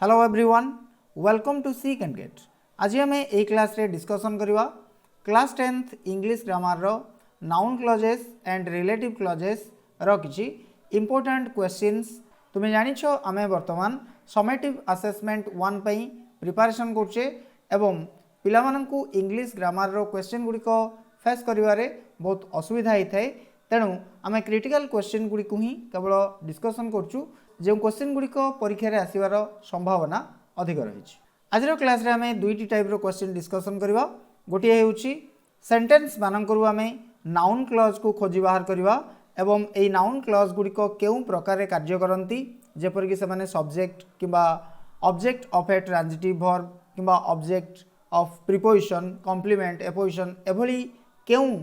Hello everyone, welcome to seek and get. आज आम ए क्लास रे डिस्कसन करवा क्लास 10th इंग्लिश ग्रामर रो noun clauses and relative clauses रो किछि इंपोर्टेंट क्वेश्चंस। तुम्हें जानिछ आमे वर्तमान समेटिव असेसमेंट 1 पई प्रिपरेशन करछे एवं पिला माननकु इंग्लिश ग्रामर रो क्वेश्चन गुडी को फेस करिवारे बहुत असुविधा होता है। तेणु आम क्रिटिकल क्वेश्चन गुडी को ही केवल डिस्कसन करछु जो क्वेश्चन गुड़िक परीक्षा आसवर संभावना अधिक रही। आज क्लास रे आमे दुईटी टाइप रो क्वेश्चन डिस्कसन करवा। गोटे हूँ सेंटेंस मानकरू आमे नाउन क्लज को खोजी बाहर करवा एवं ए नाउन क्लज गुड़िक केउं प्रकार कार्य करती जेपरिक से सब्जेक्ट किंबा object of a transitive verb किंबा object of preposition complement apposition एभली केउं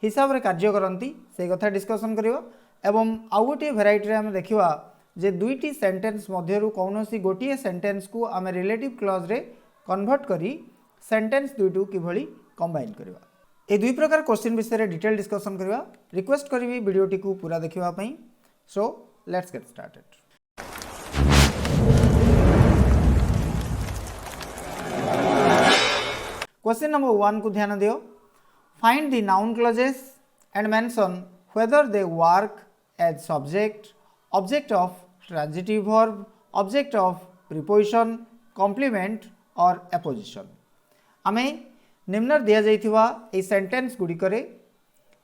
हिसाब रे कार्य करती से कथा डिस्कसन करवा। एवं आउ गोटे भेराइटी आम देखा जे दुईटी सेंटेंस मध्यरु कौनसी गोटे सेंटेंस को आम रिलेटिव क्लज रे कन्वर्ट करी सेंटेंस दुईटू किभली कंबाइन करवा। ए दुई प्रकार क्वेश्चन विषय रे डिटेल डिस्कसन करवा। रिक्वेस्ट करी वीडियोटी को पूरा देखिबा पई। So let's get started. Question number 1 को ध्यान दियो। Find the noun clauses and mention whether they work as subject object of transitive verb object of preposition complement और एपोजिशन। आमे निम्न दिया जाइथिबा ए सेंटेंस गुडी करे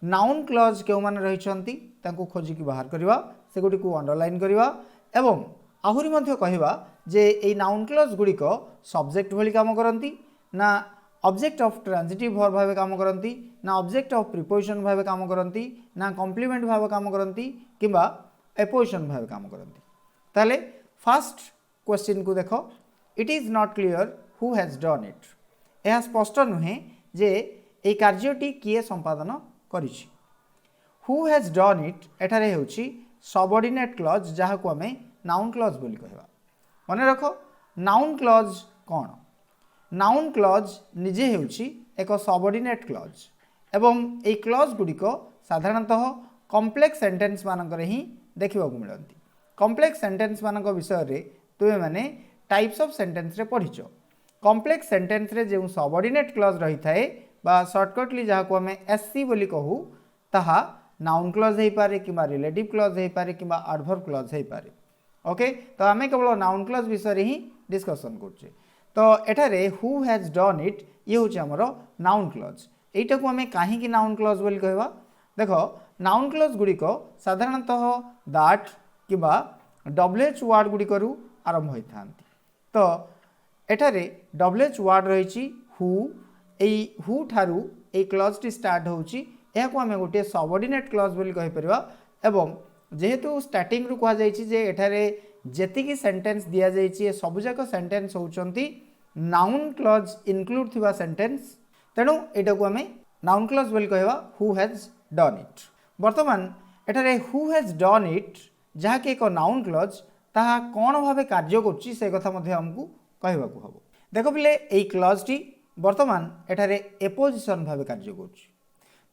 नाउन क्लज केउ मान रहिछंती तांको खोजी की बाहर करवा से गुडी को अंडरलाइन करवा एवं आहुरी मध्य कहवा जे ए नाउन क्लज गुडी को सब्जेक्ट भली काम करंती ना ऑब्जेक्ट ऑफ ट्रांजिटिव वर्ब भाव काम करंती ना ऑब्जेक्ट ऑफ प्रिपोजिशन भाव काम करंती ना कॉम्प्लीमेंट भाव काम करंती किंबा एपोजिशन भाव काम करंती। ताले फर्स्ट क्वेश्चन को देखो, it is not clear who has done it. यह स्पष्ट नुहे जे ए कार्यटी किए संपादन करिछि। हु हैज डन इट एठारे हेउछि सबऑर्डिनेट क्लज जहा को हमें नाउन क्लज बोली कहवा। मने रखो नाउन क्लज कौन? नाउन क्लज निजे हेउछि एक सबऑर्डिनेट क्लज एवं ए क्लज गुडी को साधारणतः कॉम्प्लेक्स सेंटेंस मानकर ही देखा मिलती। कॉम्प्लेक्स सेंटेंस मानक विषय रे तुमे माने टाइप्स ऑफ सेंटेंस रे पढ़िछ। कॉम्प्लेक्स सेंटेंस रे जो सबऑर्डिनेट क्लज रही थाए बा शॉर्टकटली जहाँ को हमें एससी बोली कहू ताहा नाउन क्लज हो पारे किंबा रिलेटिव क्लज हो पारे किंबा एडवर्ब क्लज हो पारे। ओके, तो आमे केवल नाउन क्लज विषय ही डिस्कसन करछे। तो एठारे हु हैज डन इट ये हूँ आमर नाउन क्लज। एटा को आमे काहे नाउन क्लज बोली कहवा। देखो नाउन क्लज गुड़ी को साधारणतः दैट किबा डब्ल्यूएच वर्ड गुड़ी करू आरंभ होता है। तो एठारे डब्ल्यूएच वर्ड रही हु हु ठारू ए क्लज टी स्टार्ट होउची या को आमे गोटे सबऑर्डिनेट क्लज बोली कहि परबा। एवं जेहेतु स्टार्टिंग रु कहा जायछि जे एठारे जेतिकी सेंटेंस दिया जायछि ए सब जाक सेंटेंस होउचंती नाउन क्लज इनक्लूड थिबा सेंटेंस। तेणु एटा को आमे नाउन क्लज बोली कहवा हु हैज डन इट। वर्तमान एठारे हु हैज डन इट जहाँ कि एक नाउन क्लज ताहा कौन भावे कार्य करछि से कथा मध्ये हमकु कहबाकू हबो। देखो पिले एई क्लज टी वर्तमान एठारे एपोजिशन भावे कार्य करछि।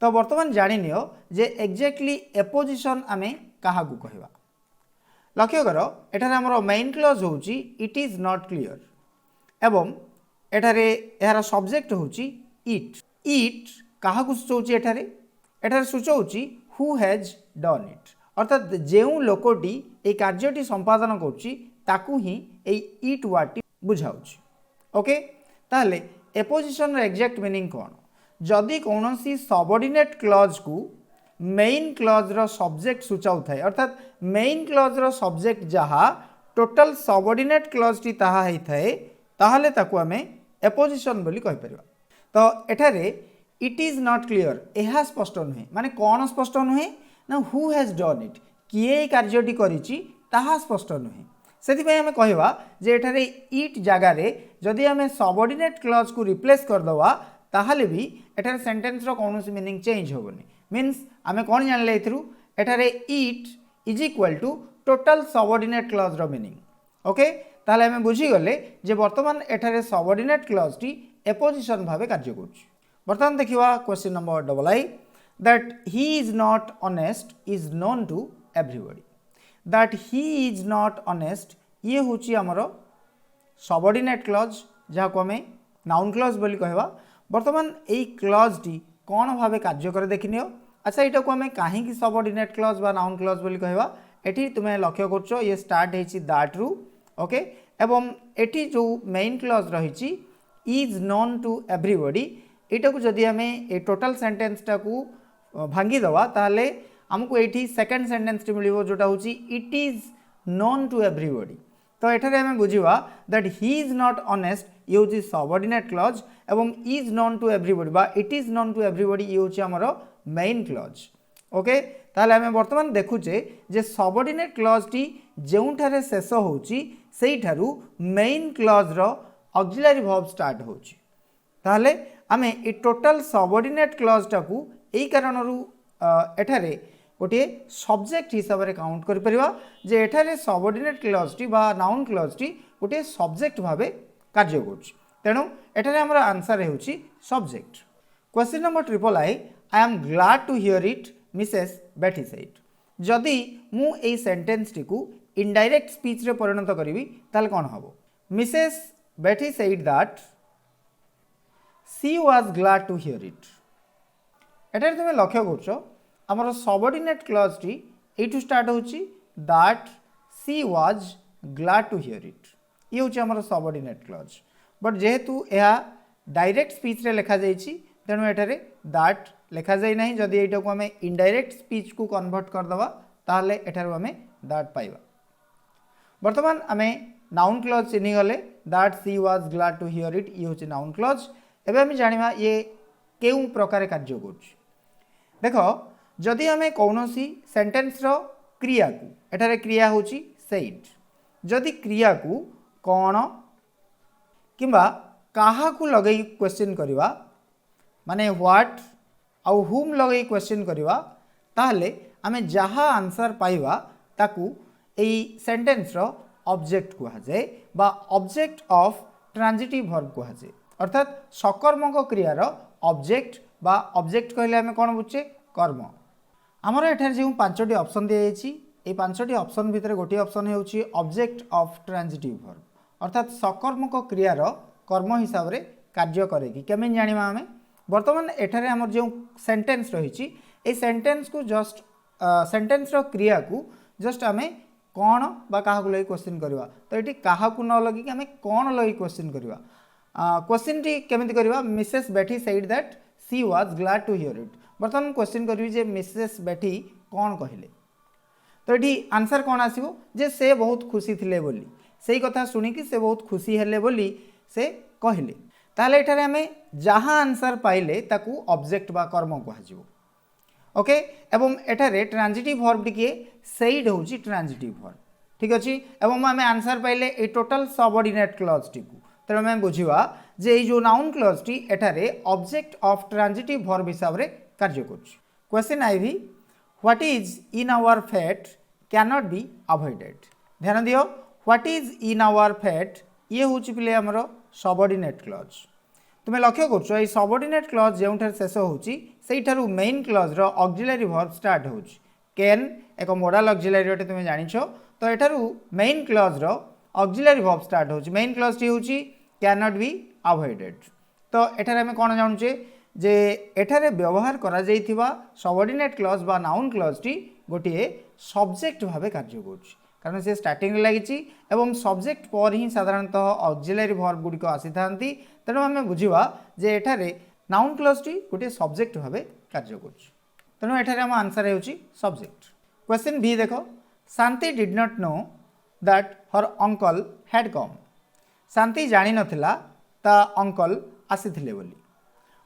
तो वर्तमान जानि नियो जे एग्जैक्टली एपोजिशन आमे काहाकू कहबा। लक्ष्य करो एठारे हमर मेन क्लज होउछि इट इज नॉट क्लियर एवं एठारे एहार सब्जेक्ट होउछि इट। इट काहाकू सूचौछि एठारे सूचौछि हु हैज डन इट। अर्थात जेउ लोकटी ए कार्यटी संपादन करछि ताकू ही ए इट वर्ड बुझाउछि। ओके, ताहले एपोजिशन रो एग्जैक्ट मीनिंग कोन? जदि कौनसी सबऑर्डिनेट क्लज को मेन क्लज रो सब्जेक्ट सूचाउ थाए अर्थात मेन क्लज रो सब्जेक्ट जहा टोटल सबऑर्डिनेट क्लज टी ताहा हेइ थाए ताहले ताकू हमें एपोजिशन बोली कहि परिबा। तो एठारे इट इज नॉट क्लियर यह स्पष्ट नुहे। माने कौन स्पष्ट नुहे ना हु हैज डन इट किए कार्यटी करिछि ताहा स्पष्ट नुहे। सेति आमे कहवा जे एठारे इट जगह रे जदि आमे सबऑर्डिनेट क्लज को रिप्लेस कर दवा ताहाले भी एठारे सेंटेंस रो कोनोसी मीनिंग चेंज होबनी। मींस आमे कोन जानले एथरु एठारे it is equal to total subordinate clause रो मीनिंग। ओके, ताहाले आमे बुझी गले जे वर्तमान एठारे सबऑर्डिनेट क्लज टी एपोजिशन भावे कार्य करछि। बर्तमान देखिवा question number double I that he is not honest is known to everybody. That he is not honest ये हूँ आमर सबऑर्डिनेट क्लॉज जहाँ को आम नाउन क्लॉज बोली कहवा। बर्तमान यही क्लॉज टी कौन भाव कार्य करे देखनी। अच्छा यहाँ को आम कहीं सबऑर्डिनेट क्लॉज बा नाउन क्लॉज बोली कहवा। एठी तुम्हें लक्ष्य करछ ये स्टार्ट होइछि दैट रु ओके एवं एठी जो मेन क्लॉज रही इज नोन टू एवरीबॉडी एटा को जदि आम ए टोटल सेंटेंस टाकू भांगी दवा ताहले हमको ये सेकेंड सेंटेंस टी मिलिबो जोटा होची it is known to everybody. तो एठारे आम बुझिबा that he is not honest ये होची सबऑर्डिनेट क्लॉज एवं इज नोन टू एवरीबॉडी बा it is known to everybody ये होची हमर मेन क्लॉज ओके। ताहले आम वर्तमान देखुचे जे सबऑर्डिनेट क्लॉज टी जेउठारे शेष होची सेइठारु मेन क्लॉज रो ऑक्सिलरी वर्ब स्टार्ट होची। ताहले आमे ए टोटल सबऑर्डिनेट क्लॉज टाकू एई कारणरू एठारे गोटे सब्जेक्ट हिसाब से काउंट कर परिबा जे एठारे सबऑर्डिनेट क्लॉज टी बा नाउन क्लॉज टी गोटे सब्जेक्ट भाबे कार्य करुछि। तेणु एठारे हमर आंसर हेउछि subject. Question number triple I am glad to hear it Mrs Betty said. जदि मु एई सेंटेंस टी को इनडायरेक्ट स्पीच रे परिणत करिवि ताले कोन हबो। Mrs Betty said that she was glad to hear it. एटारे तुम लक्ष्य करछ आमर सबऑर्डिनेट क्लॉज टी एठू स्टार्ट होची that she was glad to hear it ये होची आमर सबऑर्डिनेट क्लॉज। बट जेहेतु यह डायरेक्ट स्पीच रे लिखा जाइछि तेणु एठारे दैट लिखा जाई नाही। जदि एटा को हमें इनडायरेक्ट स्पीच को कन्वर्ट कर दवा ताहले एठारे हमें दैट पाइबा। वर्तमान आमे नाउन क्लॉज चिन्हि गले that she was glad to hear it ये होची नाउन क्लॉज। एबे हम जानिबा ये केउ प्रकार कार्य करुछि। देखो जदि आमे कौनसी सेंटेंस रो क्रिया को एठारे क्रिया होची सेड जदि क्रिया को कौन किंबा काहा को लगई क्वेश्चन करिवा माने व्हाट आउ हुम लगई क्वेश्चन करिवा ताहले आमे जहाँ आंसर पाइबा ताकू एई सेंटेंस रो ऑब्जेक्ट कहा जाए बा ऑब्जेक्ट ऑफ ट्रांजिटिव वर्ब कहा जाए। अर्थात सकर्मक क्रियार ऑब्जेक्ट बा ऑब्जेक्ट कहले आमे कोन बुझे कर्म। आमर एठार जो पांचटी ऑप्शन दिया जाइए पांचटी ऑप्शन भितर गोटे ऑप्शन होउछि ऑब्जेक्ट ऑफ ट्रांजिटिव वर्ब अर्थात सकर्मक क्रियार कर्म हिसाब रे कार्य करे कि केमें जानिबा आमे। वर्तमान एठारे हमर जो सेंटेंस रही ए सेंटेंस को जस्ट सेंटेंस रो क्रिया को जस्ट आमे कौन बा काहा को लगी क्वेश्चन करवा। तो ये काहा को न लगी आमे कौन लगी क्वेश्चन करवा। क्वेश्चन टी केमिति करवा Mrs Betty said that she was glad to hear it. बर्तमान क्वेश्चन करी जे मिसेस बेटी कौन कहले तो ये आंसर कौन आसिबो जे से बहुत खुशी थिले बोली सेही कथा सुनिकी से बहुत खुशी हेले बोली से कहले। ताहले एठारे हमें जहाँ आंसर पाइले ताकू ऑब्जेक्ट बा कर्म कहाजिबो ओके। एवं एठारे ट्रांजिटिव वर्ब टिके सेड होची ट्रांजिटिव वर्ब ठीक अछि। एवं आमे आंसर पाइले ए टोटल सबऑर्डिनेट क्लॉज टी को तेणु आमे बुझिबा जे ए जो नाउन क्लॉज टी एठारे ऑब्जेक्ट ऑफ ट्रांजिटिव वर्ब हिसाब रे कार्य करुछि। Question IV what is in our fate can not be avoided. ध्यान दियो what is in our fate ये होची पिले हमरो सबऑर्डिनेट क्लॉज। तुम्हें लक्ष्य करछ ए सबऑर्डिनेट क्लॉज जेउठार शेष होची सेइठारु मेन क्लॉज रो ऑक्सिलरी वर्ब स्टार्ट होची। कैन एक मॉडल ऑक्सिलरी अटे तुम जानिछो तो एठारु मेन क्लॉज रो ऑक्सिलरी वर्ब स्टार्ट होची। मेन क्लॉज टी होची कैन नॉट बी अवॉइडेड। तो एठारे हम कोन जानुचे जे एठारे व्यवहार करा जाइथिबा सबऑर्डिनेट क्लॉज बा नाउन क्लॉज टी गोटे सब्जेक्ट भावे कार्य करुछि कारण से स्टार्टिंग रे लागिछि एवं सब्जेक्ट पर ही साधारणतः ऑक्सिलरी वर्ब गुडी को आसी थांती। तेणु आम बुझा जे एठारे नाउन क्लॉज टी गोटे सब्जेक्ट भावे कार्य करुछि तेणु एठारे आम आंसर होछि सब्जेक्ट। क्वेश्चन बी देखो Shanti did not know that her uncle had come. Shanti जानी नथिला ता अंकल आसीथिले बोली।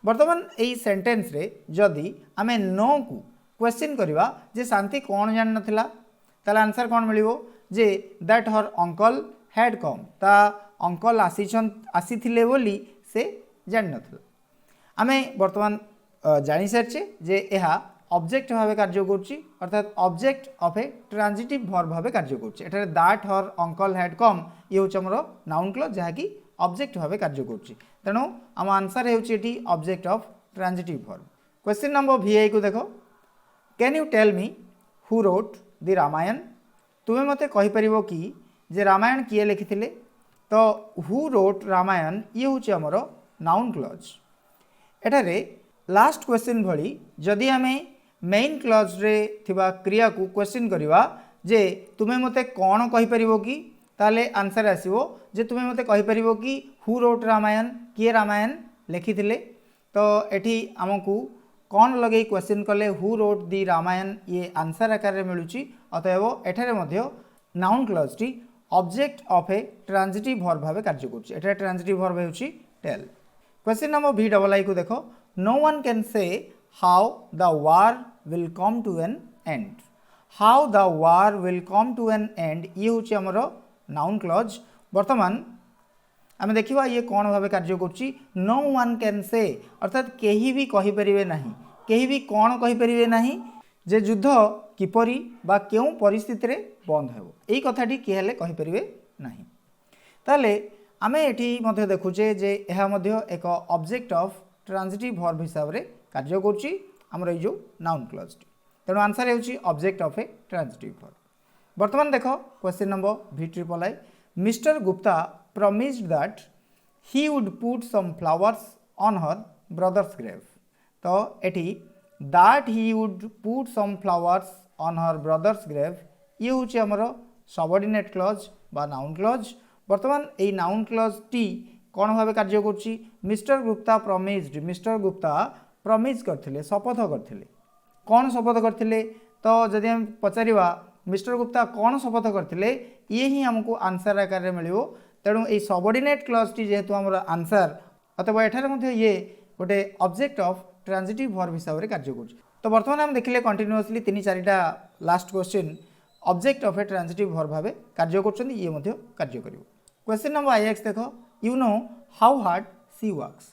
वर्तमान यही सेंटेंस रे जदि आमे नो को क्वेश्चन करवा जे शांति कौन जान नथिला ताले आंसर कौन मिलिबो जे that her uncle had come ता अंकल आसीथिले बोली से जान नथिला। आमे वर्तमान जानि सारछे जे एहा ऑब्जेक्ट भावे कार्य करुछि अर्थात object of a transitive verb भावे कार्य करुछि। एठारे that her uncle had come ये होछि हमरो नाउन क्लॉज जहाँकि ऑब्जेक्ट भावे कार्य करुछि तेणु आम आंसर होछि object of transitive verb. Question number VI को देखो can you tell me who wrote the Ramayana. तुम्हें मते कहि परिबो कि जे रामायण किए लिखिथिले तो हु रोट रामायण ये हूँ आमर नाउन क्लज। एठारे लास्ट क्वेश्चन भली जदि आमे मेन क्लज रे थिबा क्रिया को क्वेश्चन करवा जे तुमे मते कौन कहि परिबो कि ताले आंसर आसीबो जे तुमे मते कहि परिबो कि हु रोट रामायण किए रामायण लिखिथिले। तो एठी आमको कौन लगे क्वेश्चन कले हु रोट दी रामायण ये आंसर आकार रे मिलुची। अतएव एठारे मध्य नाउन क्लज टी object of a transitive verb भाव कार्य करुच्ची। एठारे ट्रांजिटिव वर्ब हेउची tell. Question number V double I को देखो no one can say how the war will come to an end. How the war will come to an end ये हूँ आमर नाउन क्लज। बर्तमान आम देखा ये कौन भाव कार्य करुच्ची नो वन कैन से अर्थात कहीं भी कहींपर ना कहीं भी कौन कहींपर ना जे युद्ध किपरी बा क्यों परिस्थिति रे बंद हो यही कथाटी किए हेले कहींपर ना। ताले आमे एठी मध्य देखुचे जे यह मध्य एक ऑब्जेक्ट ऑफ ट्रांजिटिव वर्ब हिसाब से कार्य करुच्ची आमर ये जो नाउन क्लज टी। तेणु आंसर होची object of a transitive verb. बर्तमान देखो क्वेश्चन नंबर भी triple I mister Gupta promised that he would put some flowers on her brother's grave। तो एठी that he would put some flowers on her brother's grave ये हूँ आमर subordinate clause बा noun clause. बर्तमान ये नाउन क्लज टी कौन भाव कार्य करुच्ची मिस्टर गुप्ता प्रमिज्ड मिस्टर गुप्ता प्रमिज करथिले शपथ करथिले कौन शपथ करथिले। तो जदि हम पचारिबा मिस्टर गुप्ता कौन शपथ करथिले ये ही हमको आंसर आकार में मिलिबो। तेणु ये सबऑर्डिनेट क्लज टी जेहेतु आमर आंसर अथवा एठारे मध्य ये गोटे ऑब्जेक्ट ऑफ ट्रांजिटिव वर्ब हिसाब से कार्य करुच्ची। तो बर्तमान हम देखिले कंटिन्यूअसली 3-4टा last question object of a transitive verb भाव कार्य करछन्ती ये मध्य कार्य करिवो। क्वेश्चन नंबर IX देखो you know how hard she works.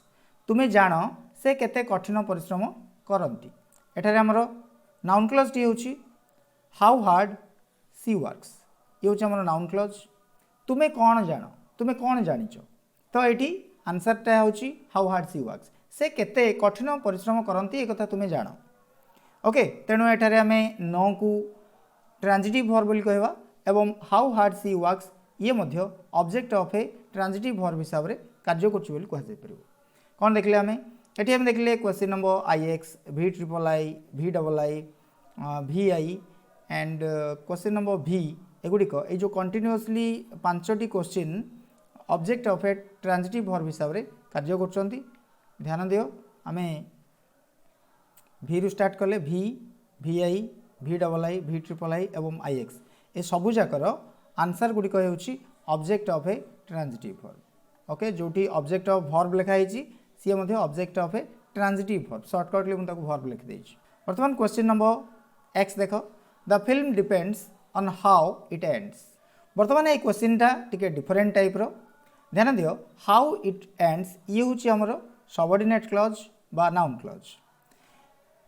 तुम्हें जान से केते कठिन परिश्रम करती। एठारे आमर नाउन क्लज टी होची हाउ हार्ड सी वर्क्स ये होची आमर नाउन क्लज। तुम्हें कौन जान तुम्हें कौन जानिच तो ये आंसरटा होची हाउ हार्ड सी वर्क्स से केते कठिन परिश्रम करती एक कथा तुम्हें जान। ओके तेणु एठारे आमे नो को ट्रांजिटिव वर्ब बोली कहवा एवं हाउ हार्ड सी वर्क्स ये मध्य object of a transitive verb हिसाब से कार्य करुच्ची बोली कह जाय परिबो। कौन देखले आमे एठी हम देखले question number IX V triple I V double I VI and question number V एगुड़िक ये जो कंटिन्यूअसली 5टी question object of a transitive verb हिसाब से कार्य करछन्ती। ध्यान दियो आमे V रु स्टार्ट कले V VI भी डबल आई भी ट्रिपल आई एवं IX ए सबु जाकर आंसर गुड़िक होउची object of a transitive verb. Okay जोटी ऑब्जेक्ट ऑफ वर्ब लिखाई सी मध्य object of a transitive verb shortcutly मुझे वर्ब लिखि देछि। वर्तमान क्वेश्चन नंबर X देखो the film depends on how it ends. वर्तमान ये क्वेश्चनटा टिके डिफरेंट टाइप रो ध्यान दियो हाउ इट एंड्स ये हूँ आमर सबऑर्डिनेट क्लज बा नाउन क्लज।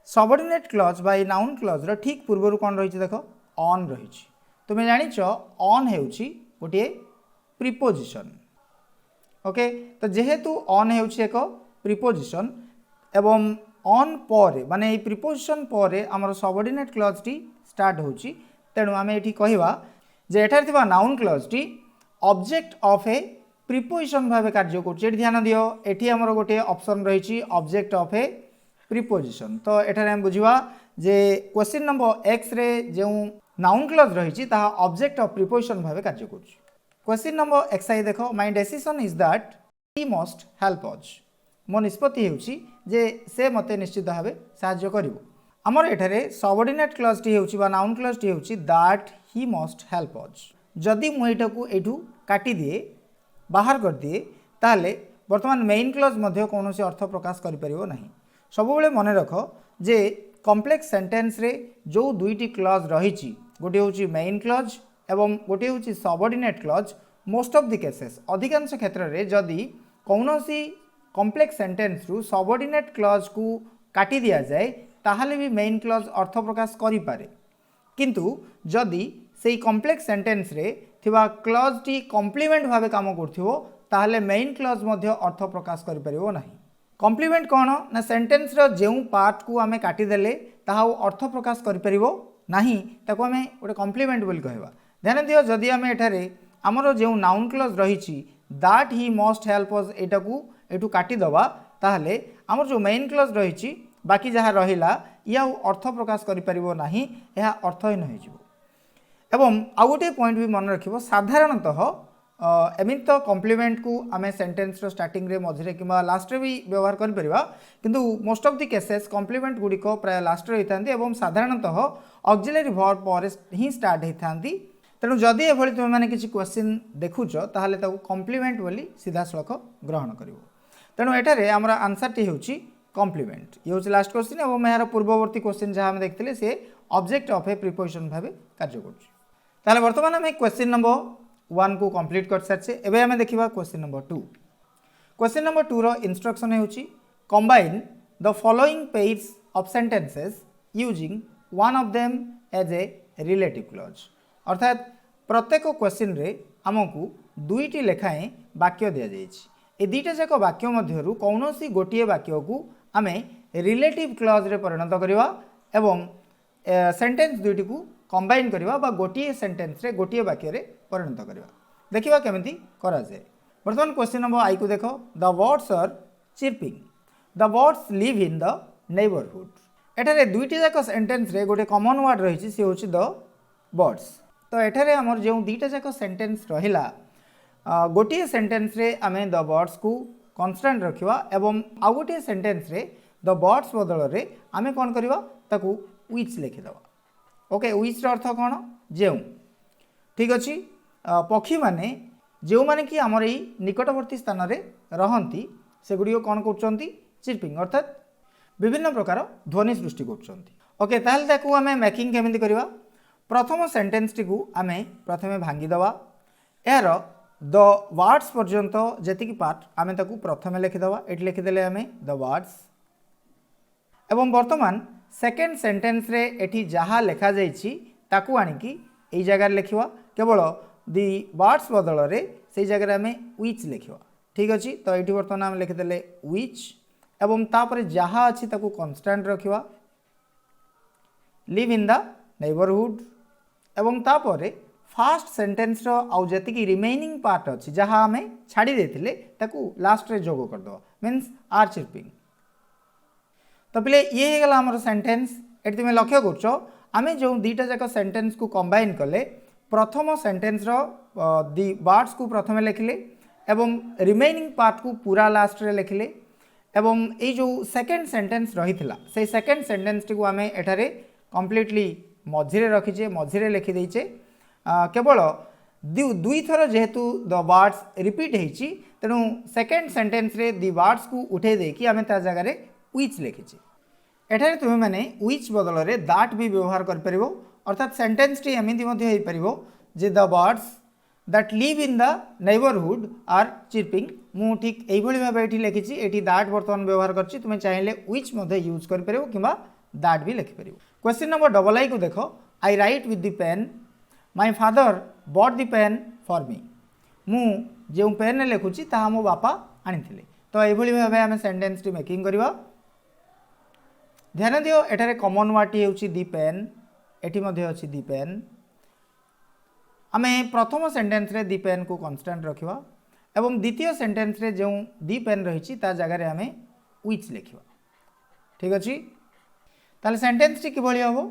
सबऑर्डिनेट क्लज बा नाउन क्लज रो ठीक पूर्व कौन रही देखो ऑन रही। तुम्हें जानिच ऑन हेउची गोटे प्रिपोजिशन। ओके तो जेहेतु ऑन हेउची एक प्रिपोजिशन एवं ऑन पर माने प्रिपोजिशन पर आमर सबऑर्डिनेट क्लज टी स्टार्ट होची। तेणु आम ये कहवा जे एठार थिबा नाउन क्लज टी ऑब्जेक्ट ऑफ ए प्रिपोजिशन भाव कार्य कर। ध्यान दियो एठी आमर गोटे ऑप्शन रही ऑब्जेक्ट ऑफ ए प्रिपोजिशन। तो एठार हम बुझवा जे क्वेश्चन नंबर X रे जो नाउन क्लज रही ऑब्जेक्ट ऑफ प्रिपोजिशन भाव कार्य कर। क्वेश्चन नंबर XI देखो my decision is that he must help us. मो निष्पत्ति होउची जे से मते निश्चित भाव साहाय्य करिवो। आमर एठारे सबऑर्डिनेट क्लज टी होउची बा नाउन क्लज टी होउची that he must help us. जदि मु एटाकू एठू काटी दिए बाहर कर दिए ताले वर्तमान मेन क्लज मध्य कौनसी अर्थ प्रकाश करि परिबो नाही। सब बेले मन रख जे कॉम्प्लेक्स सेंटेंस रे जो दुईटी क्लज रही गोटे होची मेन क्लज एवं गोटे होची subordinate clause most of the cases अधिकांश क्षेत्र रे जदि कौनसी कॉम्प्लेक्स सेंटेंस रु सबऑर्डिनेट क्लज को काटी दिया जाए ताहले भी मेन क्लज अर्थ प्रकाश करि पारे। किंतु जदि सेई कॉम्प्लेक्स सेंटेंस रे थिबा क्लज टी कॉम्प्लीमेंट भावे काम करथिबो ताहले मेन क्लज मध्य अर्थ प्रकाश करि परिबो नाही। कॉम्प्लीमेंट कौन ना सेंटेंस रो जेउ पार्ट को आमे काटी देले ताहा अर्थ प्रकाश करि परिबो नाही ताको आमे गोटे कॉम्प्लीमेंट बोली कहबा। ध्यान दियो जदि आमे एठारे आमर जेउ नाउन क्लज रही that he must help us एटा को एटू काटी दबा ताहले हमर जो मेन क्लॉज रही बाकी जहाँ रहिला या अर्थ प्रकाश करि परिबो नाही या अर्थहीन हो जिवो। एवं आउ गोटे पॉइंट भी मन रखिबो साधारणतः एमित तो कॉम्प्लीमेंट को आम सेंटेंस स्टार्टिंग रे मझे कि लास्ट रे भी व्यवहार कर परिबा किंतु most of the cases complement गुड़िक प्राय लास्ट रे होता है साधारणतः ऑक्सिलरी वर्ब पर ही स्टार्ट होता। तेणु जदि एभली तुम मैंने किसी क्वेश्चन देखुच ताहले ताकू कॉम्प्लीमेंट बोली सीधा सड़क ग्रहण करिवो। तेणु एठारे आमर आंसर टी होची कॉम्प्लीमेंट। ये हूँ लास्ट क्वेश्चन और यार पूर्ववर्ती क्वेश्चन जहाँ देखते से ऑब्जेक्ट ऑफ ए प्रिपोजिशन भाव कार्य कर। बर्तमान आम क्वेश्चन नंबर 1 को कंप्लीट कर सारी एवं आम देखा क्वेश्चन नंबर 2। क्वेश्चन नंबर 2 रो इंस्ट्रक्शन होची combine the following pairs of sentences using one of them as a relative clause. अर्थात प्रत्येक क्वेश्चन रे आमको दुईटी लेखाएं वाक्य दि जाइए। ए दुईटा जाक वाक्य मध्यरु कौनसी गोटे वाक्य को आम रिलेटिव क्लॉज रे परिणत करवा एवं सेंटेंस दुईटी को कंबाइन करवा बा गोटे सेंटेंस रे गोटे वाक्य रे परिणत करवा। देखिबा केमिति करा जाए। बर्तमान क्वेश्चन नंबर आई को देखो the birds are chirping the birds live in the neighbourhood. एठारे दुईटी जाक सेंटेंस रे गोटे कॉमन वर्ड रही सी होची द बर्ड्स। तो एठारे हमर जो दुईटा जाक सेंटेंस रहिला गोटे सेंटेंस रे आमे द बर्ड्स को कॉन्स्टेंट रखिवा एवं आउ गोटे सेंटेंस रे द बर्ड्स बदल रे आमे कोन करवा ताकू व्हिच लिखिदवा। ओके व्हिच अर्थ कौन जेउ ठीक अच्छी पक्षी माने जो माने कि आमर यही निकटवर्ती स्थान रे रहंती सेगुड़ी कौन कर चिर्पिंग अर्थात विभिन्न प्रकार ध्वनि सृष्टि कर। ओके ताहले ताकू आमे मेकिंग केमिति करवा। प्रथम सेंटेंस टी को आमे प्रथमे भांगीदवा यार द वर्ड्स पर्यंत जेतिकी पार्ट आमे ताकू प्रथमे लिखिदवा। एटी लिखिदेले आमे द वर्ड्स एवं वर्तमान सेकेंड सेंटेंस रे एठी जहाँ लिखा जाइछि ताकू आनिकी एई जगह लिखिवा केवल दि वर्ड्स बदल रे सेई जगह आमे व्हिच लिखिवा। ठीक अछि तो एठी वर्तमान आमे लिखिदेले व्हिच एवं तापरे जहाँ अछि ताकू कांस्टेंट रखिवा लिव इन द नेबरहुड एवं तापरे फास्ट सेंटेंस रो आउ जेतिकी रिमेनिंग पार्ट अछि जहाँ आमे छाड़ी देथिले ताकू लास्ट रे जोग कर दो मींस आर चिर्पिंग। तो पिले ये गला हमर सेंटेंस एटी तुम लक्ष्य करछ आमे जो दुईटा जाक सेंटेंस को कंबाइन कले प्रथम सेंटेंस रो दि वर्ड्स को प्रथमे लिखिले एवं रिमेनिंग पार्ट को पूरा लास्ट रे लिखिले एवं ये जो सेकेंड सेंटेंस रहिथिला से सेकेंड सेंटेंस टी को आमे एठारे कंप्लीटली मझिरे रखिचे मझिरे लिखि देइचे केवल दुई थर जेहेतु द वर्ड्स रिपीट होइछि तेणु सेकेंड सेंटेंस रे दि वर्ड्स को उठे देकी आमे ता जगह रे व्हिच लिखिछि। एठारे तुम मैंने व्हिच बदल रे दैट भी व्यवहार कर परिबो अर्थात सेंटेंस टी एमिति मध्ये होई परिबो जे the birds that live in the neighbourhood are chirping. मु ठीक एई भली भाबे एठी लिखिछि एठी दैट वर्तमान व्यवहार करछि तुम चाहिले व्हिच मध्ये यूज कर परिबो किबा दैट भी लिखि परिबो। क्वेश्चन नंबर डबल आई को देखो I write with the pen my father bought the pen for me. मु जो पेन लिखुछि ता मो बापा आनिथिले। तो एई भली भाबे आमे सेंटेंस टी मेकिंग करबा। ध्यान दियो एठारे कॉमन वर्ड टी होची दी पेन एठी मध्ये अछि दी पेन आमे प्रथम सेंटेंस रे दी पेन को कांस्टेंट रखिवा एवं द्वितीय सेंटेंस रे जो दी पेन रहिछि ता जगह रे आमे व्हिच लिखिवा। ठीक अछि ताले सेंटेंस टी किभली हबो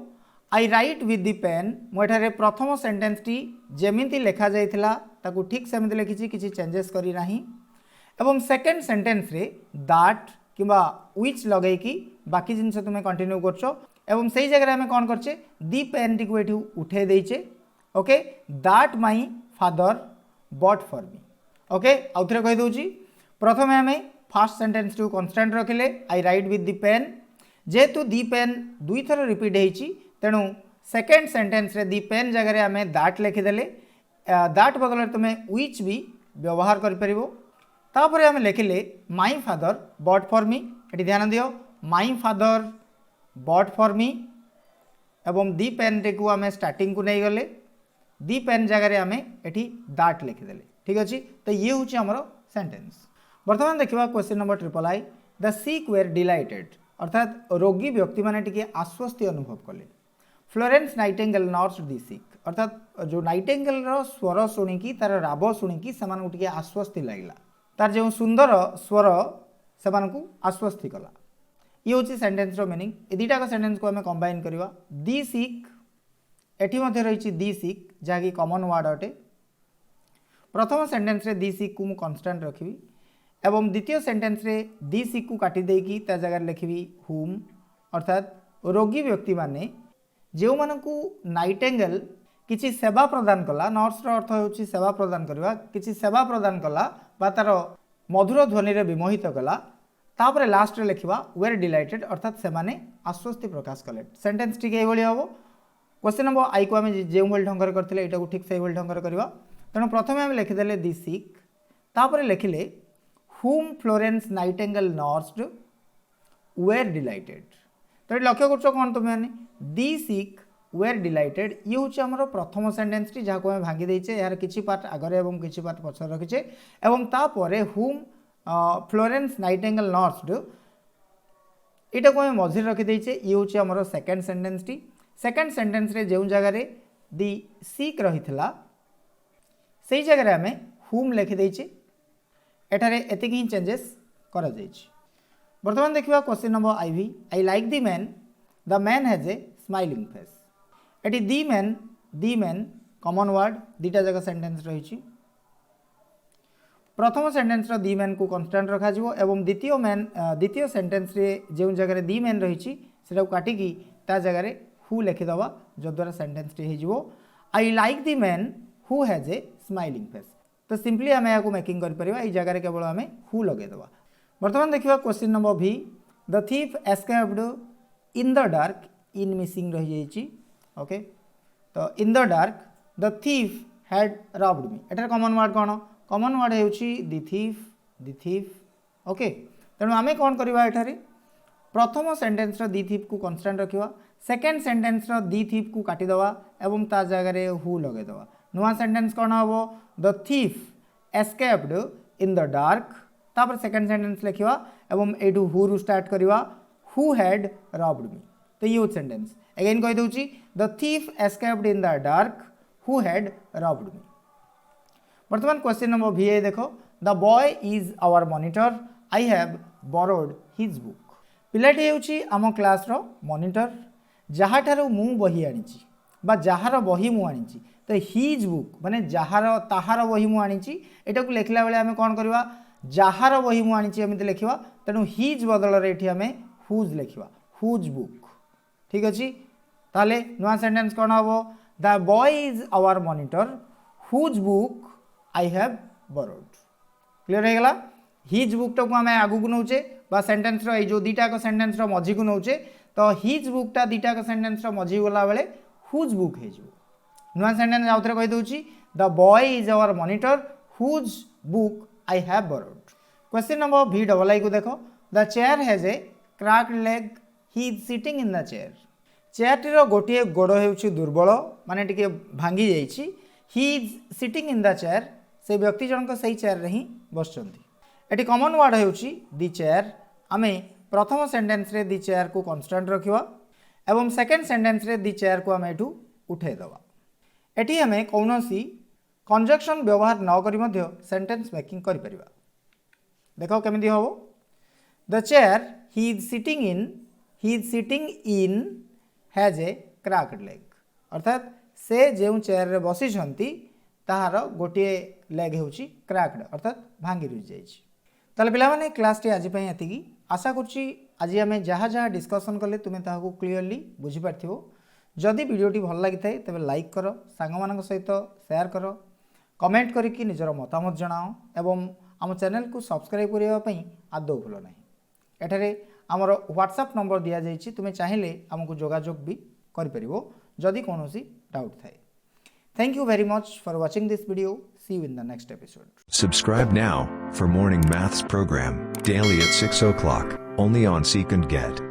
आई राइट विथ दी पेन मो एठारे प्रथम सेंटेंस टी जेमिति लेखा जाइथिला ताकू ठीक सेमिति लिखिछि किछि चेंजेस करी नाही एवं सेकेंड सेंटेंस रे दैट किबा व्हिच लगै कि बाकी जिनस तुम कंटिन्यू करछो एवं सही जगह आम कौन करछे दी पेन टी को एठी उठे देइछे। Okay that my father bought for me. Okay आउ थरे कहि दोची प्रथमे आम फर्स्ट सेंटेंस टी कांस्टेंट रखिले I write with the pen जेतु दी पेन दुई थर रिपीट होइछि तेणु सेकेंड सेंटेंस रे दी पेन जगह रे आम दैट लिखिदेले दैट बदल तुम व्हिच भी व्यवहार कर परिबो। तापर आम लिखिले my father bought for me एटी ध्यान दियो my father bought for me एवं दी पेन टी को आम स्टार्टिंग को नहीं गले दी पेन जगह आम एटी दैट लिखिदेले। ठीक अच्छे तो ये हूँ आमर सेंटेंस। बर्तमान देखा question number triple I the sick were delighted अर्थात रोगी व्यक्ति माने टिके आश्वस्ति अनुभव कले Florence Nightingale nurse the sick अर्थात जो नाइटेंगेल स्वर शुणिकी तार राब शुणिकी से आश्वस्ति लगला तार जो सुंदर स्वर से आश्वस्ति कला ये हूँ सेंटेंस मीनिंग ए दुटाक सेंटेंस को आम कंबाइन करवा दी सिक एटी रही दी सिक जहाँकि कॉमन वर्ड अटे प्रथम सेंटेंस रे दी सिक को मु कांस्टेंट रखी एवं द्वितीय सेंटेंस रे दी सिक को काटी देकी ता जगह लिखी हुम अर्थात रोगी व्यक्ति माने जो मानकू नाइटेंगेल किसी सेवा प्रदान कला नर्स अर्थ होची सेवा प्रदान करवा किसी सेवा प्रदान कला बा तार मधुर ध्वनि रे विमोहित कला तापर लास्ट रे लिखवा वेर डिलाइटेड अर्थात से माने आश्वस्ति प्रकाश कले सेंटेंस ठीक एभली हम क्वेश्चन नंबर आई को आम जो ढंग करते यहाँ ठीक से ढंग करवा तेणु प्रथम आम लिखिदे दी सिक तापर लिखिले हुम Florence Nightingale nursed were delighted तो ये लक्ष्य कर कौन तुम मैंने दी सिक वेर डिलाइटेड ये हूँ आम प्रथम सेंटेंस टी जहाँ को आम भांगी देचे यार किसी पार्ट आगे और किसी पार्ट पछर रखीचे और तापर हुम फ्लोरेंस नाइटेंगेल नर्स्ड यहाँ को आम मझे रखीदे ये हूँ आम second sentence T second sentence रे जो जगह दी सिक रही से जगह आम हुम लिखिदेचे एठारे एतिक ही चेंजेस करा जाइछि। बर्तमान देखिबा question number I V I like the man has a smiling face एटी दी मैन कॉमन वर्ड दुटा जगह सेंटेंस रही प्रथम सेंटेंस दी मैन को कांस्टेंट रखा जिवो एवं द्वितीय सेंटेंस रे जो जगह दी मैन रही काटिकी ता जगह हु लिखिदबा जद्वारा सेंटेंस टी हो आई like the man who has a smiling face तो सिंपली आम यहाँ मेकिंग कर जगह केवल आम हु लगेदेवा। बर्तमान देखिए question number V the thief escaped in the dark in missing रही जाइए ओके तो in the dark the thief had robbed me एटार कॉमन वर्ड कौन कॉमन वर्ड होची द थीफ ओके तेणु आम कौन करवा एठारे प्रथम सेंटेंस दी थीफ को कांस्टेंट रखा सेकेंड सेंटेंस दी थीफ को काटिदेवा एवं ता जगह हु लगेदेवा नुआ सेंटेंस कौन हम the thief escaped in the dark तापर सेकेंड सेंटेंस लिखा एवं एठू हु रु स्टार्ट करवा हु हैड रॉब्ड मी तो ये सेंटेंस अगेन कही दूची the thief escaped in the dark who had robbed me. बर्तमान क्वेश्चन नंबर भी देखो the boy is our monitor I have borrowed his book पिलाटी होची आम क्लास रो मॉनिटर जहाँ ठारू मु बही आनी बा जार बही मु आनी तो हिज बुक माने जार ताहार बही मु आनी एटा को लिखला बेले आम कौन करवा जार बही मु आनी एमती लिखा तेणु हिज बदल ये आम हुज लिखा हुज बुक ठीक अच्छे ताले नुआ सेंटेंस कौन हम the boy is our monitor whose book I have borrowed clear हो गला हिज बुकटा को आम आगू नौचे बा सेंटेंस रो जो दुटाक सेंटेंस मझी को नौचे तो हिज बुकटा दुटाक सेंटेंस मझी गला बेले हुज बुक हो नुआ सेंटेंस आउ थे कहीदे the boy is our monitor whose book I have borrowed. Question number V double I को देखो the chair has a cracked leg he is sitting in the chair चेयरटीर गोटे गोड़ हो दुर्बल माने टिके भांगी जाइए he is sitting in the chair से व्यक्ति जनक से चेयर ही बसती कॉमन वर्ड हो दी चेयर आम प्रथम सेंटेंस रे दी चेयर को कांस्टेंट रखा एवं सेकेंड सेंटेंस रे दी चेयर को आम एठू उठेदेवा एटी आम कौन कंजक्शन व्यवहार न करी सेंटेंस मेकिंग कर परिबा। देखो केमिति हम the chair he is sitting in has a cracked leg अर्थात से जो चेयर रे बसी ताहार गोटे लेग होची क्रैक्ड अर्थात भांगी रुझ जाइए पिला माने क्लास टी आज एतिकी आशा करुच्ची आज आम जहाँ जहाँ डिस्कसन कले तुम्हें ताहाको क्लीयरली बुझीपार जदि वीडियोटी भल लगी थाए तेरे लाइक कर सांग सहित शेयर कर कमेंट करके निजर मतामत जनाओ एवं आम चैनल को सब्सक्राइब करने आदौ भूल ना एठारे आमर व्हाट्सएप नंबर दि जाइए तुम्हें चाहिए आमको जोगाजोग भी कर जदि कौन डाउट थाए। Thank you very much for watching this video. See you in the next episode. Subscribe now for morning maths program daily at 6 o'clock only on Seek and Get.